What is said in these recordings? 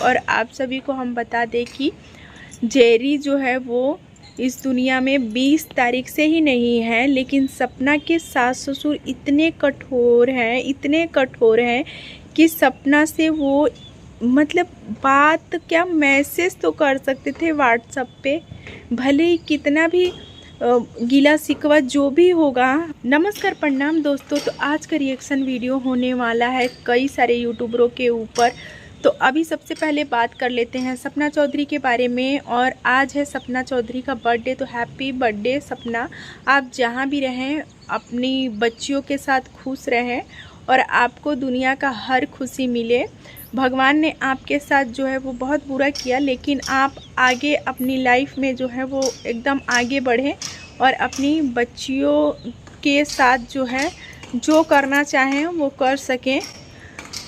और आप सभी को हम बता दें कि जेरी जो है वो इस दुनिया में 20 तारीख से ही नहीं है, लेकिन सपना के सास ससुर इतने कठोर हैं कि सपना से वो मतलब बात क्या मैसेज तो कर सकते थे व्हाट्सएप पे, भले ही कितना भी गिला शिकवा जो भी होगा। नमस्कार प्रणाम दोस्तों, तो आज का रिएक्शन वीडियो होने वाला है कई सारे यूट्यूबरों के ऊपर। तो अभी सबसे पहले बात कर लेते हैं सपना चौधरी के बारे में। और आज है सपना चौधरी का बर्थडे, तो हैप्पी बर्थडे सपना। आप जहां भी रहें अपनी बच्चियों के साथ खुश रहें और आपको दुनिया का हर खुशी मिले। भगवान ने आपके साथ जो है वो बहुत बुरा किया, लेकिन आप आगे अपनी लाइफ में जो है वो एकदम आगे बढ़ें और अपनी बच्चियों के साथ जो है जो करना चाहें वो कर सकें।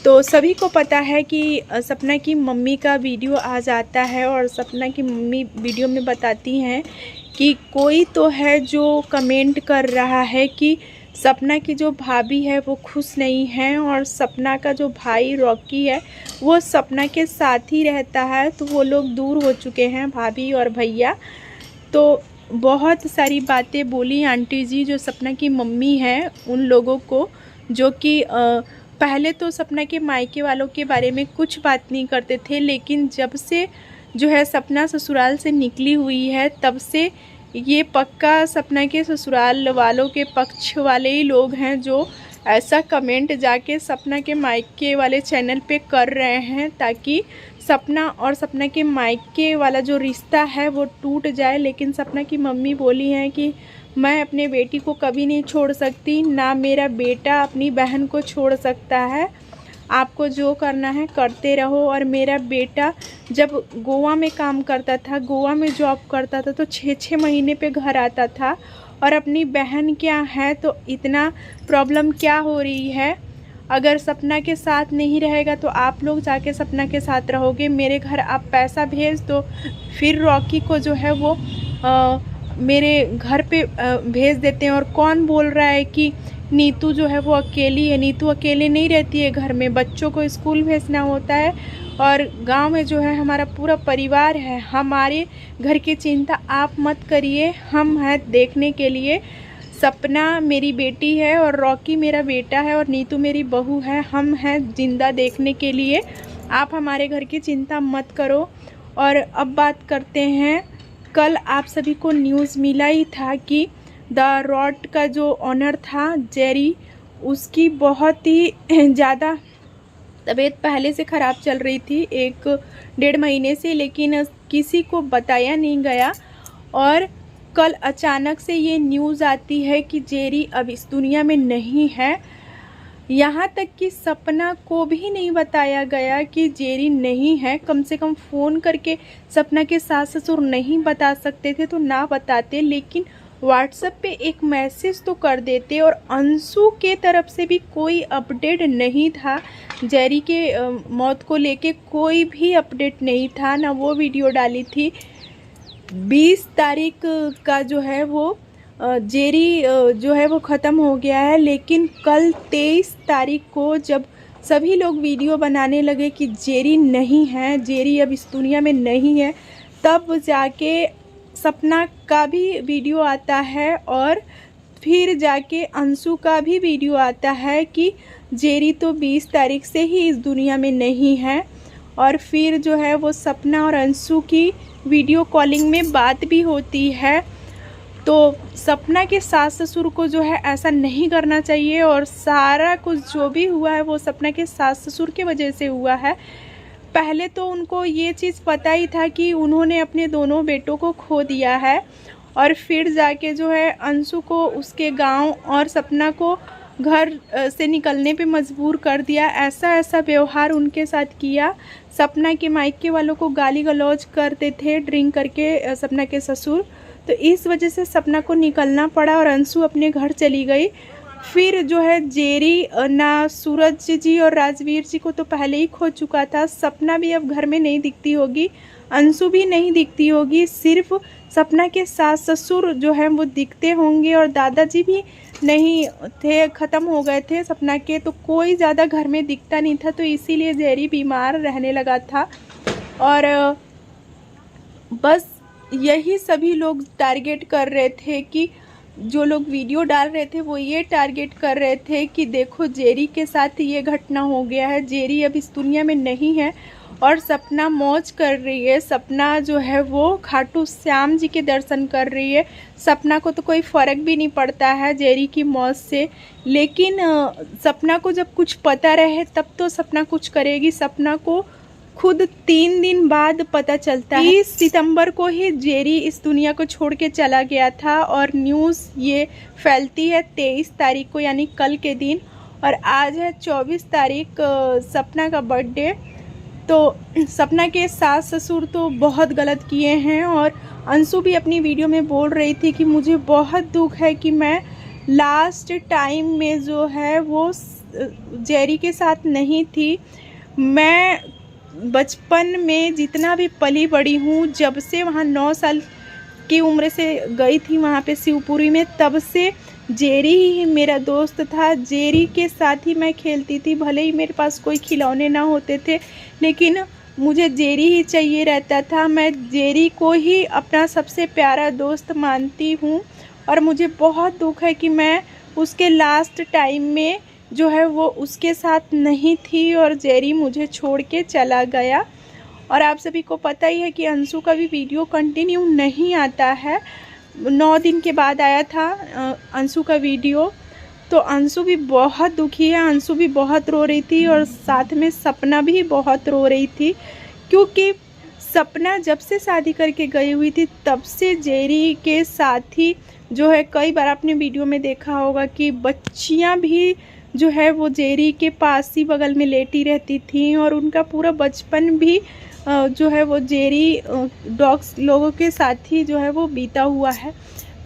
तो सभी को पता है कि सपना की मम्मी का वीडियो आ जाता है और सपना की मम्मी वीडियो में बताती हैं कि कोई तो है जो कमेंट कर रहा है कि सपना की जो भाभी है वो खुश नहीं है और सपना का जो भाई रॉकी है वो सपना के साथ ही रहता है, तो वो लोग दूर हो चुके हैं भाभी और भैया। तो बहुत सारी बातें बोली आंटी जी जो सपना की मम्मी हैं उन लोगों को, जो कि पहले तो सपना के मायके वालों के बारे में कुछ बात नहीं करते थे, लेकिन जब से जो है सपना ससुराल से निकली हुई है तब से ये पक्का सपना के ससुराल वालों के पक्ष वाले ही लोग हैं जो ऐसा कमेंट जाके सपना के मायके वाले चैनल पे कर रहे हैं ताकि सपना और सपना के मायके वाला जो रिश्ता है वो टूट जाए। लेकिन सपना की मम्मी बोली हैं कि मैं अपने बेटी को कभी नहीं छोड़ सकती, ना मेरा बेटा अपनी बहन को छोड़ सकता है। आपको जो करना है करते रहो। और मेरा बेटा जब गोवा में काम करता था, गोवा में जॉब करता था, तो 6-6 महीने पे घर आता था। और अपनी बहन क्या है तो इतना प्रॉब्लम क्या हो रही है। अगर सपना के साथ नहीं रहेगा तो आप लोग जाके सपना के साथ रहोगे। मेरे घर आप पैसा भेज दो, फिर रॉकी को जो है वो मेरे घर पे भेज देते हैं। और कौन बोल रहा है कि नीतू जो है वो अकेली है? नीतू अकेले नहीं रहती है, घर में बच्चों को स्कूल भेजना होता है और गांव में जो है हमारा पूरा परिवार है। हमारे घर की चिंता आप मत करिए, हम हैं देखने के लिए। सपना मेरी बेटी है और रॉकी मेरा बेटा है और नीतू मेरी बहू है, हम हैं जिंदा देखने के लिए। आप हमारे घर की चिंता मत करो। और अब बात करते हैं, कल आप सभी को न्यूज़ मिला ही था कि द रॉड का जो ऑनर था जेरी, उसकी बहुत ही ज़्यादा तबीयत पहले से ख़राब चल रही थी 1-1.5 महीने से, लेकिन किसी को बताया नहीं गया। और कल अचानक से ये न्यूज़ आती है कि जेरी अब इस दुनिया में नहीं है। यहाँ तक कि सपना को भी नहीं बताया गया कि जेरी नहीं है। कम से कम फ़ोन करके सपना के सास ससुर नहीं बता सकते थे तो ना बताते, लेकिन व्हाट्सएप पे एक मैसेज तो कर देते। और अंशु के तरफ से भी कोई अपडेट नहीं था, जेरी के मौत को लेके कोई भी अपडेट नहीं था, ना वो वीडियो डाली थी। 20 तारीख का जो है वो जेरी जो है वो ख़त्म हो गया है, लेकिन कल 23 तारीख को जब सभी लोग वीडियो बनाने लगे कि जेरी नहीं है, जेरी अब इस दुनिया में नहीं है, तब जाके सपना का भी वीडियो आता है और फिर जाके अंशु का भी वीडियो आता है कि जेरी तो 20 तारीख से ही इस दुनिया में नहीं है। और फिर जो है वो सपना और अंशु की वीडियो कॉलिंग में बात भी होती है। तो सपना के सास ससुर को जो है ऐसा नहीं करना चाहिए और सारा कुछ जो भी हुआ है वो सपना के सास ससुर की वजह से हुआ है। पहले तो उनको ये चीज़ पता ही था कि उन्होंने अपने दोनों बेटों को खो दिया है, और फिर जाके जो है अंशु को उसके गांव और सपना को घर से निकलने पे मजबूर कर दिया। ऐसा व्यवहार उनके साथ किया। सपना के मायके वालों को गाली गलौज करते थे ड्रिंक करके सपना के ससुर, तो इस वजह से सपना को निकलना पड़ा और अंशु अपने घर चली गई। फिर जो है जेरी ना सूरज जी और राजवीर जी को तो पहले ही खो चुका था। सपना भी अब घर में नहीं दिखती होगी, अंशु भी नहीं दिखती होगी, सिर्फ सपना के सास ससुर जो हैं वो दिखते होंगे। और दादाजी भी नहीं थे, ख़त्म हो गए थे सपना के, तो कोई ज़्यादा घर में दिखता नहीं था। तो इसीलिए जेरी बीमार रहने लगा था। और बस यही सभी लोग टारगेट कर रहे थे कि जो लोग वीडियो डाल रहे थे वो ये टारगेट कर रहे थे कि देखो जेरी के साथ ये घटना हो गया है, जेरी अब इस दुनिया में नहीं है और सपना मौज कर रही है। सपना जो है वो खाटू श्याम जी के दर्शन कर रही है। सपना को तो कोई फ़र्क भी नहीं पड़ता है जेरी की मौत से, लेकिन सपना को जब कुछ पता रहे तब तो सपना कुछ करेगी। सपना को खुद 3 दिन बाद पता चलता है। 30 सितंबर को ही जेरी इस दुनिया को छोड़ के चला गया था और न्यूज़ ये फैलती है 23 तारीख को, यानी कल के दिन। और आज है 24 तारीख, सपना का बर्थडे। तो सपना के सास ससुर तो बहुत गलत किए हैं। और अंशु भी अपनी वीडियो में बोल रही थी कि मुझे बहुत दुख है कि मैं लास्ट टाइम में जो है वो जेरी के साथ नहीं थी। मैं बचपन में जितना भी पली बड़ी हूँ, जब से वहाँ 9 साल की उम्र से गई थी वहाँ पे शिवपुरी में, तब से जेरी ही मेरा दोस्त था। जेरी के साथ ही मैं खेलती थी। भले ही मेरे पास कोई खिलौने ना होते थे, लेकिन मुझे जेरी ही चाहिए रहता था। मैं जेरी को ही अपना सबसे प्यारा दोस्त मानती हूँ और मुझे बहुत दुख है कि मैं उसके लास्ट टाइम में जो है वो उसके साथ नहीं थी और जेरी मुझे छोड़ के चला गया। और आप सभी को पता ही है कि अंशु का भी वीडियो कंटिन्यू नहीं आता है। 9 दिन के बाद आया था अंशु का वीडियो। तो अंशु भी बहुत दुखी है, अंशु भी बहुत रो रही थी और साथ में सपना भी बहुत रो रही थी, क्योंकि सपना जब से शादी करके गई हुई थी तब से जेरी के साथ ही जो है, कई बार आपने वीडियो में देखा होगा कि बच्चियां भी जो है वो जेरी के पास ही बगल में लेटी रहती थी और उनका पूरा बचपन भी जो है वो जेरी डॉग्स लोगों के साथ ही जो है वो बीता हुआ है।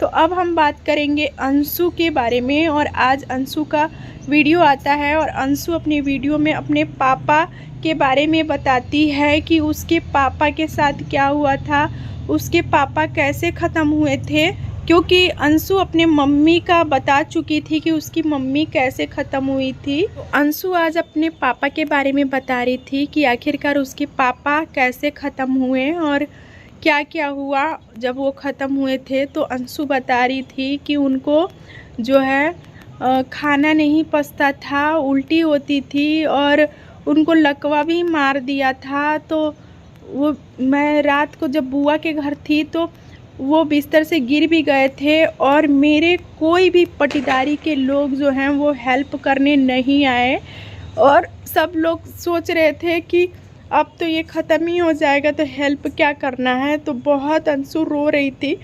तो अब हम बात करेंगे अंशु के बारे में। और आज अंशु का वीडियो आता है और अंशु अपनी वीडियो में अपने पापा के बारे में बताती है कि उसके पापा के साथ क्या हुआ था, उसके पापा कैसे ख़त्म हुए थे। क्योंकि अंशु अपने मम्मी का बता चुकी थी कि उसकी मम्मी कैसे ख़त्म हुई थी। तो अंशु आज अपने पापा के बारे में बता रही थी कि आखिरकार उसके पापा कैसे ख़त्म हुए और क्या क्या हुआ जब वो ख़त्म हुए थे। तो अंशु बता रही थी कि उनको जो है खाना नहीं पचता था, उल्टी होती थी और उनको लकवा भी मार दिया था। तो वो मैं रात को जब बुआ के घर थी तो वो बिस्तर से गिर भी गए थे और मेरे कोई भी पटीदारी के लोग जो हैं वो हेल्प करने नहीं आए। और सब लोग सोच रहे थे कि अब तो ये ख़त्म ही हो जाएगा तो हेल्प क्या करना है। तो बहुत अंशु रो रही थी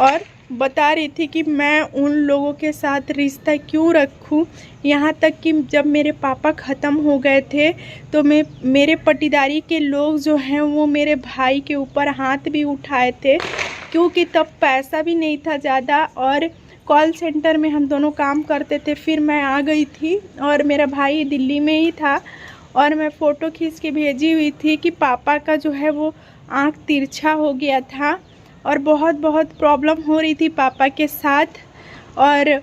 और बता रही थी कि मैं उन लोगों के साथ रिश्ता क्यों रखूं, यहाँ तक कि जब मेरे पापा ख़त्म हो गए थे तो मेरे पटीदारी के लोग जो हैं वो मेरे भाई के ऊपर हाथ भी उठाए थे, क्योंकि तब पैसा भी नहीं था ज़्यादा और कॉल सेंटर में हम दोनों काम करते थे। फिर मैं आ गई थी और मेरा भाई दिल्ली में ही था और मैं फ़ोटो खींच के भेजी हुई थी कि पापा का जो है वो आँख तिरछा हो गया था और बहुत प्रॉब्लम हो रही थी पापा के साथ। और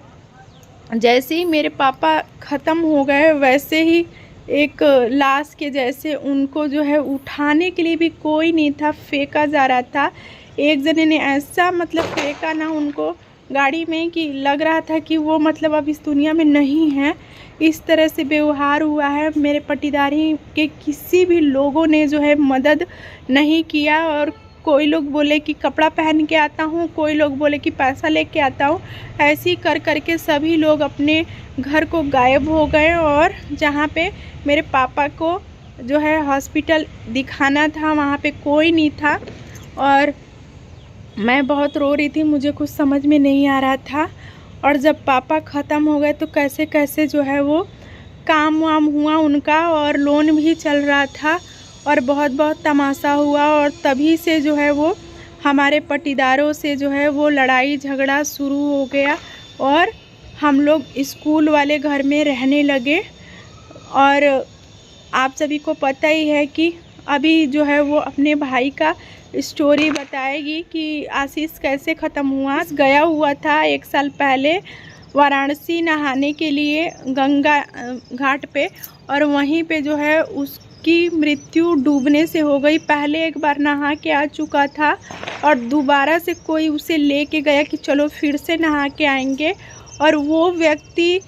जैसे ही मेरे पापा ख़त्म हो गए वैसे ही एक लाश के जैसे उनको जो है उठाने के लिए भी कोई नहीं था, फेंका जा रहा था। एक जने ने ऐसा मतलब फेंका ना उनको गाड़ी में कि लग रहा था कि वो मतलब अब इस दुनिया में नहीं है। इस तरह से व्यवहार हुआ है। मेरे पटीदारी के किसी भी लोगों ने जो है मदद नहीं किया। और कोई लोग बोले कि कपड़ा पहन के आता हूँ, कोई लोग बोले कि पैसा लेके आता हूँ। ऐसे ही कर करके सभी लोग अपने घर को गायब हो गए। और जहाँ पे मेरे पापा को जो है हॉस्पिटल दिखाना था वहाँ पे कोई नहीं था और मैं बहुत रो रही थी, मुझे कुछ समझ में नहीं आ रहा था। और जब पापा ख़त्म हो गए तो कैसे कैसे जो है वो काम वाम हुआ उनका और लोन भी चल रहा था और बहुत तमाशा हुआ। और तभी से जो है वो हमारे पटीदारों से जो है वो लड़ाई झगड़ा शुरू हो गया और हम लोग स्कूल वाले घर में रहने लगे। और आप सभी को पता ही है कि अभी जो है वो अपने भाई का स्टोरी बताएगी कि आशीष कैसे ख़त्म हुआ। गया हुआ था 1 साल पहले वाराणसी नहाने के लिए गंगा घाट पे और वहीं पे जो है उसकी मृत्यु डूबने से हो गई। पहले एक बार नहा के आ चुका था और दोबारा से कोई उसे लेके गया कि चलो फिर से नहा के आएंगे, और वो व्यक्ति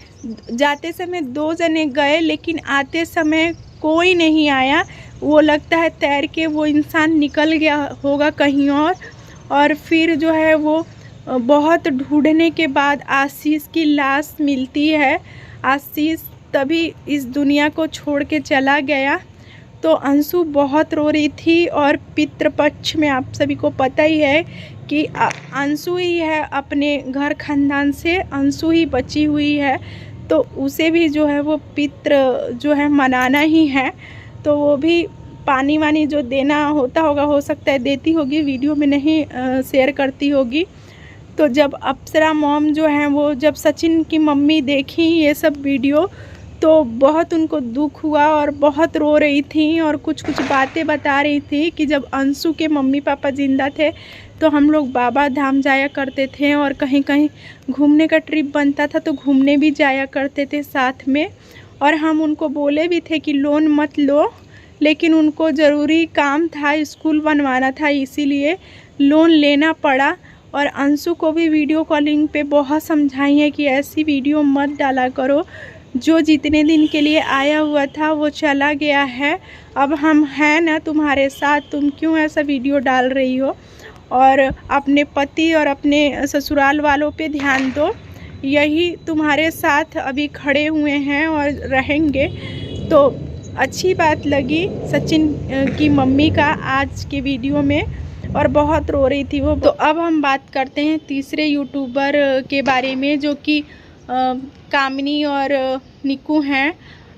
जाते समय 2 जने गए लेकिन आते समय कोई नहीं आया। वो लगता है तैर के वो इंसान निकल गया होगा कहीं और फिर जो है वो बहुत ढूंढने के बाद आशीष की लाश मिलती है। आशीष तभी इस दुनिया को छोड़ के चला गया। तो अंशु बहुत रो रही थी, और पितृपक्ष में आप सभी को पता ही है कि अंशु ही है, अपने घर खानदान से अंशु ही बची हुई है, तो उसे भी जो है वो पितृ जो है मनाना ही है। तो वो भी पानी वानी जो देना होता होगा, हो सकता है देती होगी, वीडियो में नहीं शेयर करती होगी। तो जब अप्सरा मॉम जो हैं वो जब सचिन की मम्मी देखी ये सब वीडियो तो बहुत उनको दुख हुआ और बहुत रो रही थी और कुछ कुछ बातें बता रही थी कि जब अंशु के मम्मी पापा ज़िंदा थे तो हम लोग बाबा धाम जाया करते थे, और कहीं कहीं घूमने का ट्रिप बनता था तो घूमने भी जाया करते थे साथ में। और हम उनको बोले भी थे कि लोन मत लो, लेकिन उनको ज़रूरी काम था, स्कूल बनवाना था, इसीलिए लोन लेना पड़ा। और अंशु को भी वीडियो कॉलिंग पे बहुत समझाई है कि ऐसी वीडियो मत डाला करो, जो जितने दिन के लिए आया हुआ था वो चला गया है, अब हम हैं ना तुम्हारे साथ, तुम क्यों ऐसा वीडियो डाल रही हो, और अपने पति और अपने ससुराल वालों पे ध्यान दो, यही तुम्हारे साथ अभी खड़े हुए हैं और रहेंगे। तो अच्छी बात लगी सचिन की मम्मी का आज के वीडियो में, और बहुत रो रही थी वो। तो अब हम बात करते हैं तीसरे यूट्यूबर के बारे में, जो कि कामिनी और निक्कू हैं।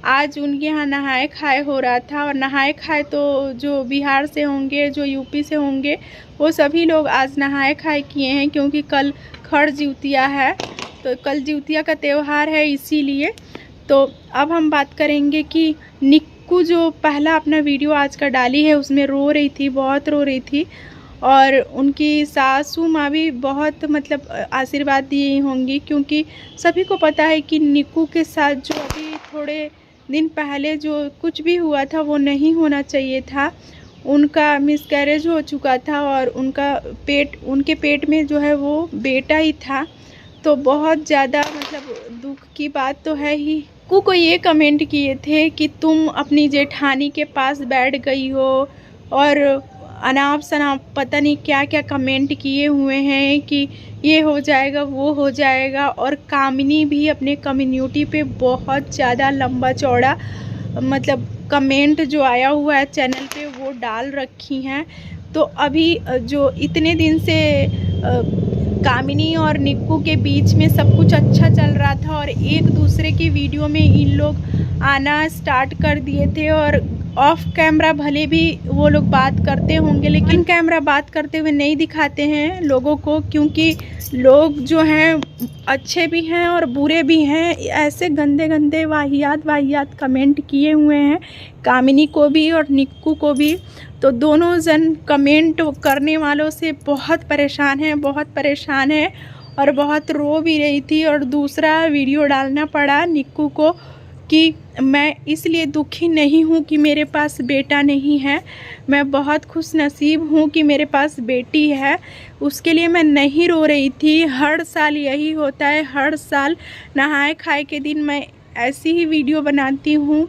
आज उनके यहाँ नहाए खाए हो रहा था, और नहाए खाए तो जो बिहार से होंगे, जो यूपी से होंगे, वो सभी लोग आज नहाए खाए किए हैं, क्योंकि कल खड़ जिउतिया है, तो कल जिउतिया का त्यौहार है इसीलिए। तो अब हम बात करेंगे कि निक्कू जो पहला अपना वीडियो आज का डाली है उसमें रो रही थी, बहुत रो रही थी, और उनकी सासू माँ भी बहुत मतलब आशीर्वाद दी होंगी, क्योंकि सभी को पता है कि निक्कू के साथ जो अभी थोड़े दिन पहले जो कुछ भी हुआ था वो नहीं होना चाहिए था। उनका मिसकैरेज हो चुका था और उनके पेट में जो है वो बेटा ही था। तो बहुत ज़्यादा मतलब दुख की बात तो है ही। को ये कमेंट किए थे कि तुम अपनी जेठानी के पास बैठ गई हो, और अनाप शनाप पता नहीं क्या क्या कमेंट किए हुए हैं कि ये हो जाएगा वो हो जाएगा। और कामिनी भी अपने कम्युनिटी पे बहुत ज़्यादा लंबा चौड़ा मतलब कमेंट जो आया हुआ है चैनल पे वो डाल रखी हैं। तो अभी जो इतने दिन से कामिनी और निक्कू के बीच में सब कुछ अच्छा चल रहा था, और एक दूसरे की वीडियो में इन लोग आना स्टार्ट कर दिए थे, और ऑफ कैमरा भले भी वो लोग बात करते होंगे, लेकिन कैमरा बात करते हुए नहीं दिखाते हैं लोगों को, क्योंकि लोग जो हैं अच्छे भी हैं और बुरे भी हैं। ऐसे गंदे गंदे वाहियात कमेंट किए हुए हैं कामिनी को भी और निक्कू को भी। तो दोनों जन कमेंट करने वालों से बहुत परेशान है और बहुत रो भी रही थी। और दूसरा वीडियो डालना पड़ा निक्कू को कि मैं इसलिए दुखी नहीं हूँ कि मेरे पास बेटा नहीं है, मैं बहुत खुश नसीब हूँ कि मेरे पास बेटी है, उसके लिए मैं नहीं रो रही थी। हर साल यही होता है, हर साल नहाए खाए के दिन मैं ऐसी ही वीडियो बनाती हूँ,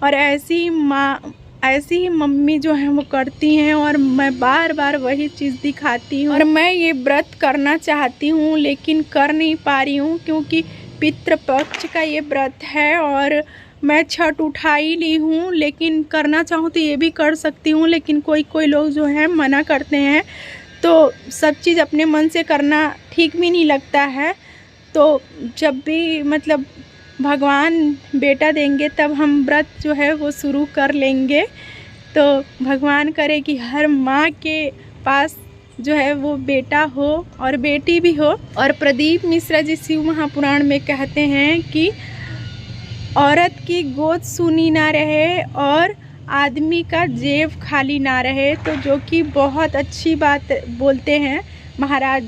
और ऐसी ही मम्मी जो है वो करती हैं, और मैं बार बार वही चीज़ दिखाती हूँ। और मैं ये व्रत करना चाहती हूँ लेकिन कर नहीं पा रही हूँ, क्योंकि पितृपक्ष का ये व्रत है, और मैं छठ उठा ही ली हूँ, लेकिन करना चाहूँ तो ये भी कर सकती हूँ, लेकिन कोई लोग जो है मना करते हैं। तो सब चीज़ अपने मन से करना ठीक भी नहीं लगता है। तो जब भी मतलब भगवान बेटा देंगे तब हम व्रत जो है वो शुरू कर लेंगे। तो भगवान करे कि हर माँ के पास जो है वो बेटा हो और बेटी भी हो। और प्रदीप मिश्रा जी शिव महापुराण में कहते हैं कि औरत की गोद सूनी ना रहे और आदमी का जेब खाली ना रहे, तो जो कि बहुत अच्छी बात बोलते हैं महाराज।